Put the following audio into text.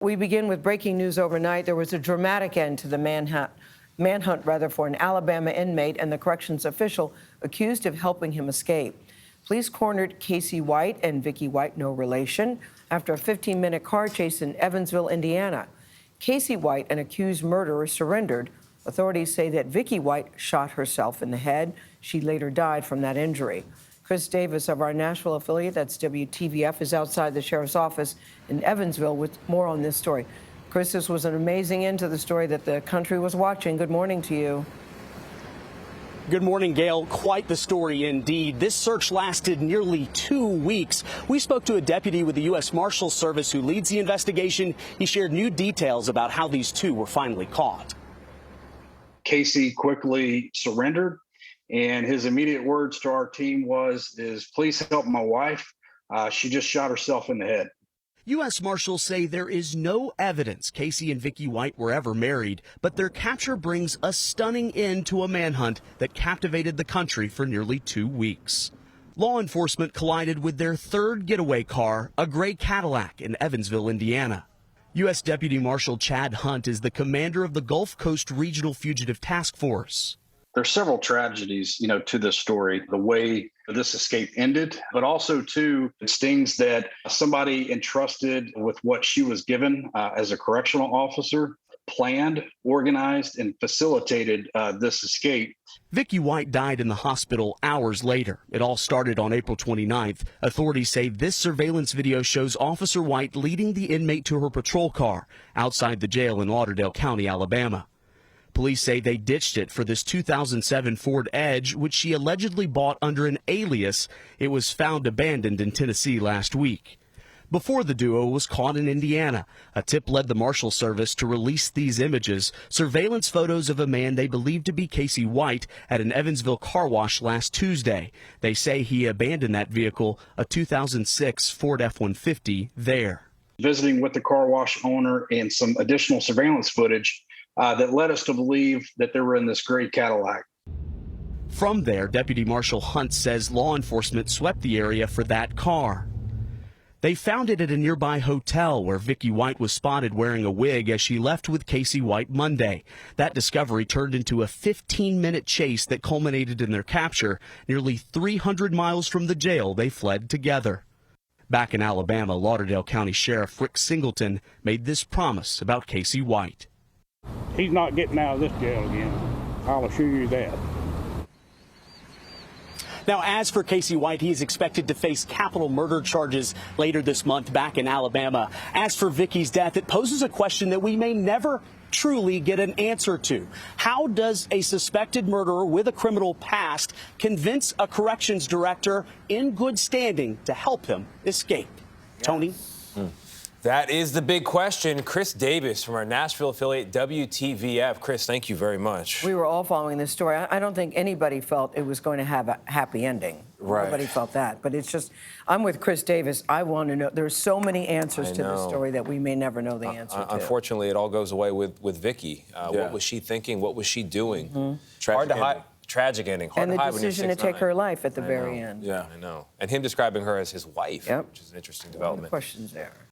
We begin with breaking news overnight. There was a dramatic end to the manhunt for an Alabama inmate and the corrections official accused of helping him escape. Police cornered Casey White and Vicky White, no relation, after a 15-minute car chase in Evansville, Indiana. Casey White, an accused murderer, surrendered. Authorities say that Vicky White shot herself in the head. She later died from that injury. Chris Davis of our Nashville affiliate, that's WTVF, is outside the sheriff's office in Evansville with more on this story. Chris, this was an amazing end to the story that the country was watching. Good morning to you. Good morning, Gayle. Quite the story indeed. This search lasted nearly 2 weeks. We spoke to a deputy with the U.S. Marshals Service who leads the investigation. He shared new details about how these two were finally caught. Casey quickly surrendered, and his immediate words to our team is please help my wife. She just shot herself in the head. U.S. Marshals say there is no evidence Casey and Vicky White were ever married, but their capture brings a stunning end to a manhunt that captivated the country for nearly 2 weeks. Law enforcement collided with their third getaway car, a gray Cadillac, in Evansville, Indiana. U.S. Deputy Marshal Chad Hunt is the commander of the Gulf Coast Regional Fugitive Task Force. There's several tragedies, to this story, the way this escape ended, but also, too, it stings that somebody entrusted with what she was given as a correctional officer planned, organized, and facilitated this escape. Vicky White died in the hospital hours later. It all started on April 29th. Authorities say this surveillance video shows Officer White leading the inmate to her patrol car outside the jail in Lauderdale County, Alabama. Police say they ditched it for this 2007 Ford Edge, which she allegedly bought under an alias. It was found abandoned in Tennessee last week. Before the duo was caught in Indiana, a tip led the Marshal Service to release these images, surveillance photos of a man they believed to be Casey White at an Evansville car wash last Tuesday. They say he abandoned that vehicle, a 2006 Ford F-150, there. Visiting with the car wash owner and some additional surveillance footage that led us to believe that they were in this gray Cadillac. From there, Deputy Marshal Hunt says law enforcement swept the area for that car. They found it at a nearby hotel where Vicky White was spotted wearing a wig as she left with Casey White Monday. That discovery turned into a 15-minute chase that culminated in their capture. Nearly 300 miles from the jail, they fled together. Back in Alabama, Lauderdale County Sheriff Rick Singleton made this promise about Casey White. He's not getting out of this jail again. I'll assure you that. Now, as for Casey White, he is expected to face capital murder charges later this month back in Alabama. As for Vicky's death, it poses a question that we may never truly get an answer to. How does a suspected murderer with a criminal past convince a corrections director in good standing to help him escape? Yeah. Tony? That is the big question. Chris Davis from our Nashville affiliate WTVF. Chris, thank you very much. We were all following this story. I don't think anybody felt it was going to have a happy ending. Right. Nobody felt that. But it's just, I'm with Chris Davis. I want to know. There's so many answers to this story that we may never know the answer to. Unfortunately, it all goes away with Vicky. What was she thinking? What was she doing? Mm-hmm. Hard to hide. Tragic ending. Hard and to hide the decision to take her life at the very end. Yeah, I know. And him describing her as his wife, which is an interesting development. Questions there.